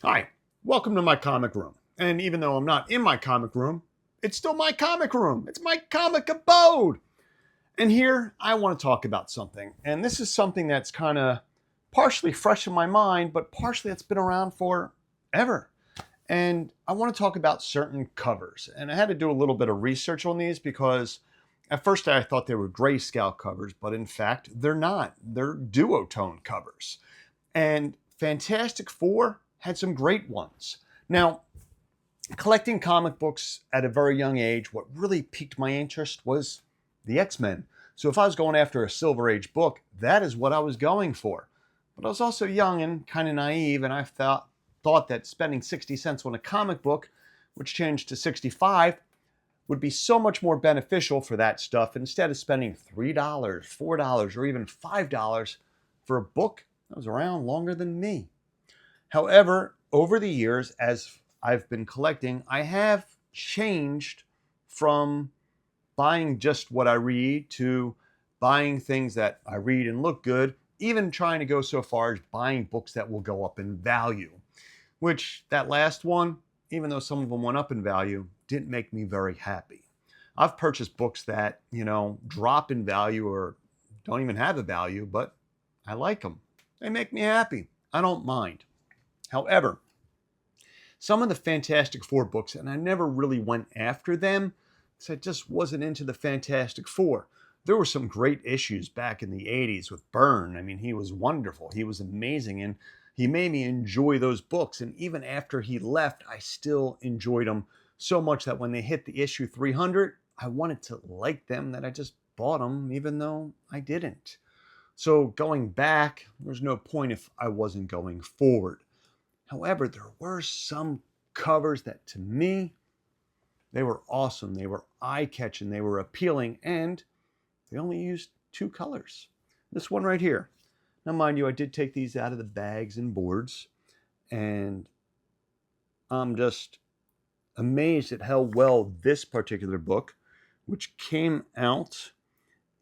Hi, welcome to my comic room. And even though I'm not in my comic room, it's still my comic room. It's my comic abode. And here I want to talk about something. And this is something that's kind of partially fresh in my mind, but partially it's been around forever. And I want to talk about certain covers. And I had to do a little bit of research on these because at first I thought they were grayscale covers, but in fact, they're not. They're duotone covers. And Fantastic Four had some great ones. Now, collecting comic books at a very young age, what really piqued my interest was the X-Men. So if I was going after a Silver Age book, that is what I was going for. But I was also young and kind of naive, and I thought that spending 60 cents on a comic book, which changed to 65, would be so much more beneficial for that stuff instead of spending $3, $4, or even $5 for a book that was around longer than me. However, over the years, as I've been collecting, I have changed from buying just what I read to buying things that I read and look good, even trying to go so far as buying books that will go up in value, which that last one, even though some of them went up in value, didn't make me very happy. I've purchased books that, drop in value or don't even have a value, but I like them. They make me happy. I don't mind. However, some of the Fantastic Four books, and I never really went after them because I just wasn't into the Fantastic Four. There were some great issues back in the 80s with Byrne. I mean, he was wonderful. He was amazing. And he made me enjoy those books. And even after he left, I still enjoyed them so much that when they hit the issue 300, I wanted to like them that I just bought them, even though I didn't. So going back, there's no point if I wasn't going forward. However, there were some covers that to me, they were awesome. They were eye-catching. They were appealing. And they only used two colors. This one right here. Now, mind you, I did take these out of the bags and boards. And I'm just amazed at how well this particular book, which came out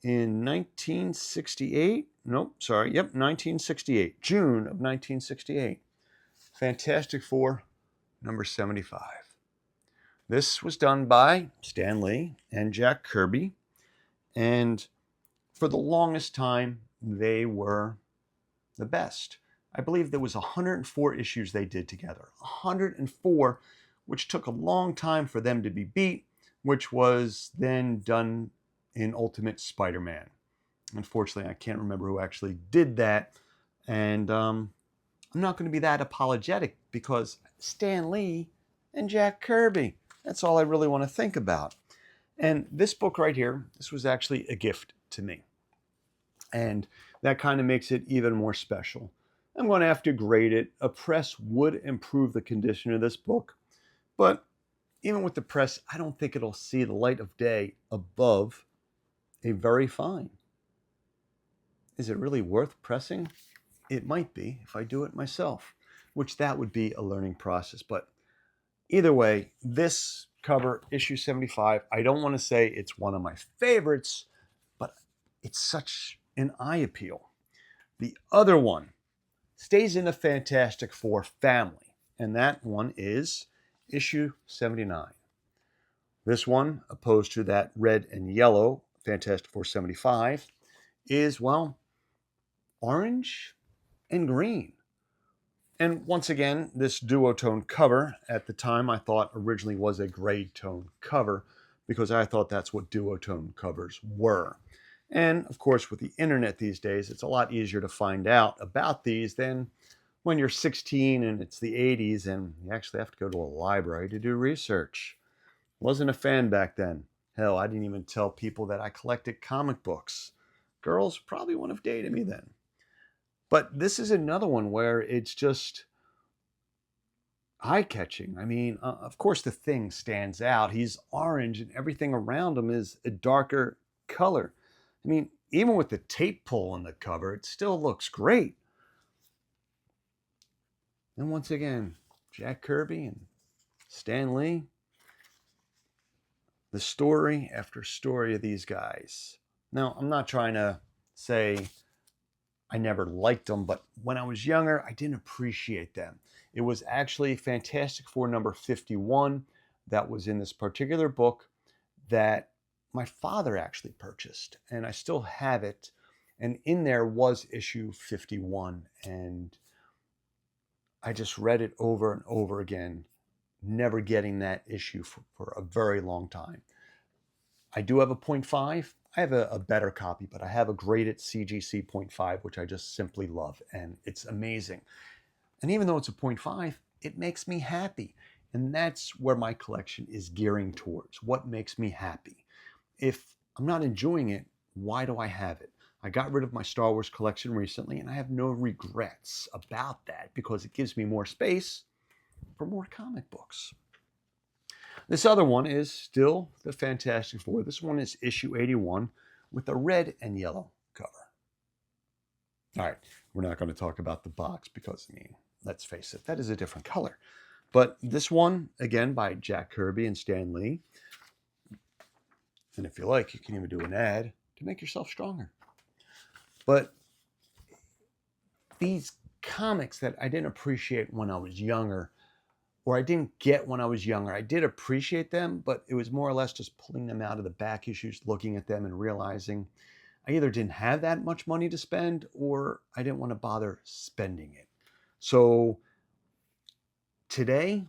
in 1968. Nope, sorry. Yep, 1968. June of 1968. Fantastic Four, number 75. This was done by Stan Lee and Jack Kirby. And for the longest time, they were the best. I believe there was 104 issues they did together. 104, which took a long time for them to be beat, which was then done in Ultimate Spider-Man. Unfortunately, I can't remember who actually did that. And I'm not going to be that apologetic because Stan Lee and Jack Kirby. That's all I really want to think about. And this book right here, this was actually a gift to me. And that kind of makes it even more special. I'm going to have to grade it. A press would improve the condition of this book, but even with the press, I don't think it'll see the light of day above a very fine. Is it really worth pressing? It might be if I do it myself, which that would be a learning process. But either way, this cover, issue 75, I don't want to say it's one of my favorites, but it's such an eye appeal. The other one stays in the Fantastic Four family, and that one is issue 79. This one, opposed to that red and yellow Fantastic Four 75, is, well, orange and green. And once again, this duotone cover, at the time I thought originally was a gray tone cover because I thought that's what duotone covers were. And of course, with the internet these days, it's a lot easier to find out about these than when you're 16 and it's the 80s and you actually have to go to a library to do research. Wasn't a fan back then. Hell, I didn't even tell people that I collected comic books. Girls probably wouldn't have dated me then. But this is another one where it's just eye-catching. I mean, of course the Thing stands out. He's orange and everything around him is a darker color. I mean, even with the tape pull on the cover, it still looks great. And once again, Jack Kirby and Stan Lee, the story after story of these guys. Now, I'm not trying to say I never liked them, but when I was younger, I didn't appreciate them. It was actually Fantastic Four number 51 that was in this particular book that my father actually purchased, and I still have it. And in there was issue 51, and I just read it over and over again, never getting that issue for a very long time. I do have a 0.5. I have a better copy, but I have a graded CGC 0.5, which I just simply love, and it's amazing. And even though it's a 0.5, it makes me happy. And that's where my collection is gearing towards. What makes me happy? If I'm not enjoying it, why do I have it? I got rid of my Star Wars collection recently, and I have no regrets about that because it gives me more space for more comic books. This other one is still the Fantastic Four. This one is issue 81 with a red and yellow cover. All right, we're not going to talk about the box because, I mean, let's face it, that is a different color. But this one, again, by Jack Kirby and Stan Lee. And if you like, you can even do an ad to make yourself stronger. But these comics that I didn't appreciate when I was younger, or I didn't get when I was younger, I did appreciate them, but it was more or less just pulling them out of the back issues, looking at them and realizing I either didn't have that much money to spend or I didn't want to bother spending it. So today,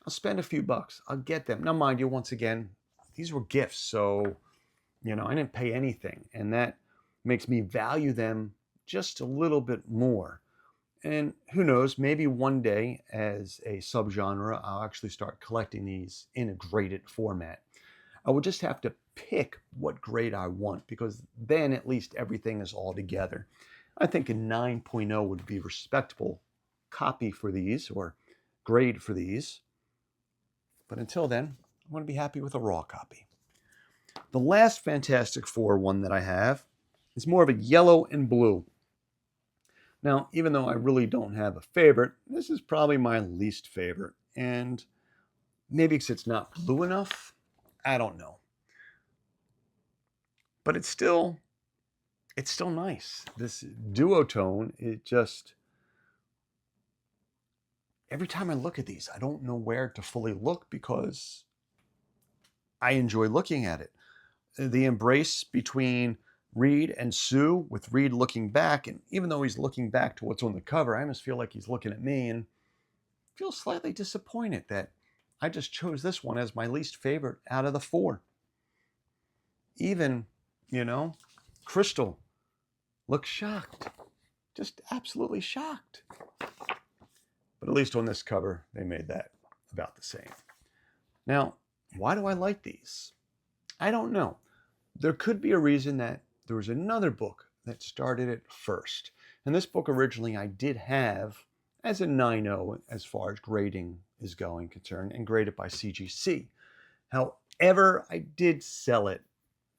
I'll spend a few bucks. I'll get them. Now, mind you, once again, these were gifts. So, I didn't pay anything. And that makes me value them just a little bit more. And who knows, maybe one day as a subgenre, I'll actually start collecting these in a graded format. I will just have to pick what grade I want because then at least everything is all together. I think a 9.0 would be a respectable copy for these or grade for these. But until then, I'm going to be happy with a raw copy. The last Fantastic Four one that I have is more of a yellow and blue. Now, even though I really don't have a favorite, this is probably my least favorite. And maybe because it's not blue enough, I don't know. But it's still nice. This DuoTone, it just, every time I look at these, I don't know where to fully look because I enjoy looking at it. The embrace between Reed and Sue, with Reed looking back, and even though he's looking back to what's on the cover, I almost feel like he's looking at me and feel slightly disappointed that I just chose this one as my least favorite out of the four. Even, Crystal looks shocked, just absolutely shocked. But at least on this cover, they made that about the same. Now, why do I like these? I don't know. There could be a reason that there was another book that started it first. And this book originally I did have as a 9.0 as far as grading is concerned, and graded by CGC. However, I did sell it.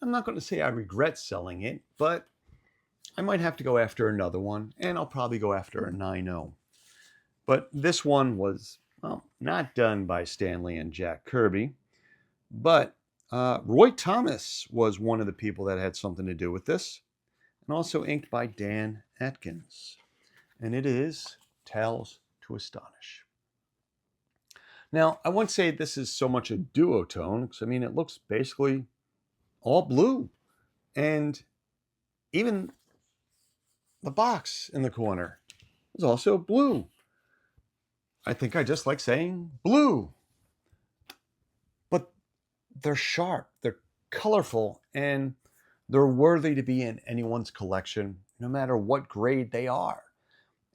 I'm not going to say I regret selling it, but I might have to go after another one, and I'll probably go after a 9.0. But this one was, not done by Stan Lee and Jack Kirby, but Roy Thomas was one of the people that had something to do with this, and also inked by Dan Atkins. And it is Tales to Astonish. Now, I won't say this is so much a duotone, because it looks basically all blue. And even the box in the corner is also blue. I think I just like saying blue. But they're sharp, they're colorful, and they're worthy to be in anyone's collection, no matter what grade they are.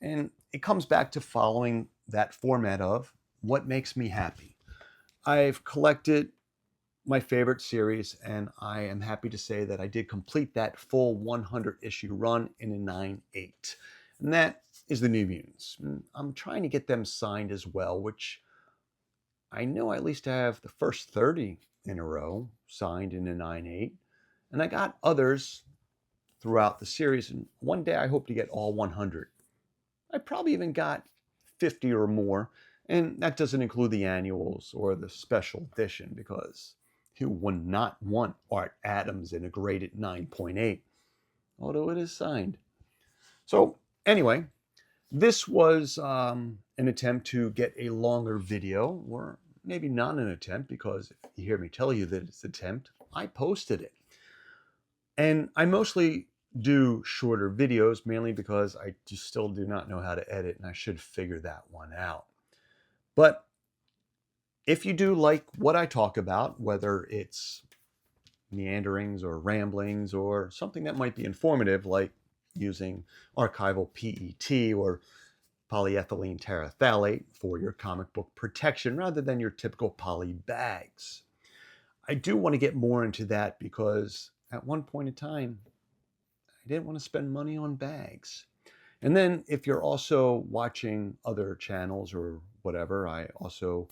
And it comes back to following that format of what makes me happy. I've collected my favorite series, and I am happy to say that I did complete that full 100 issue run in a 9.8. And that is the New Mutants. I'm trying to get them signed as well, which I know I at least have the first 30 in a row signed in a 9.8. And I got others throughout the series, and one day I hope to get all 100. I probably even got 50 or more, and that doesn't include the annuals or the special edition, because who would not want Art Adams in a graded 9.8, although it is signed. So anyway, this was an attempt to get a longer video, or maybe not an attempt, because if you hear me tell you that it's an attempt, I posted it. And I mostly do shorter videos, mainly because I just still do not know how to edit, and I should figure that one out. But if you do like what I talk about, whether it's meanderings or ramblings or something that might be informative, like using archival PET or polyethylene terephthalate for your comic book protection rather than your typical poly bags. I do want to get more into that because at one point in time, I didn't want to spend money on bags. And then if you're also watching other channels or whatever, I also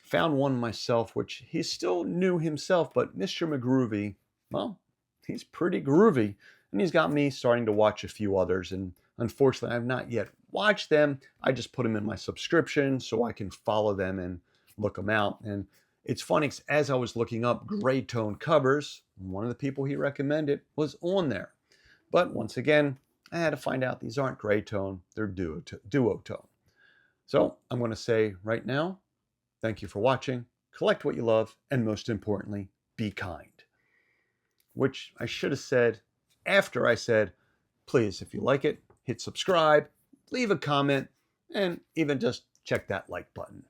found one myself, which he's still new himself, but Mr. McGroovy, well, he's pretty groovy. And he's got me starting to watch a few others. And unfortunately, I've not yet watched them. I just put them in my subscription so I can follow them and look them out. And it's funny, 'cause as I was looking up gray tone covers, one of the people he recommended was on there. But once again, I had to find out these aren't gray tone, they're DuoTone. So I'm going to say right now, thank you for watching, collect what you love, and most importantly, be kind. Which I should have said after I said, please, if you like it, hit subscribe, leave a comment, and even just check that like button.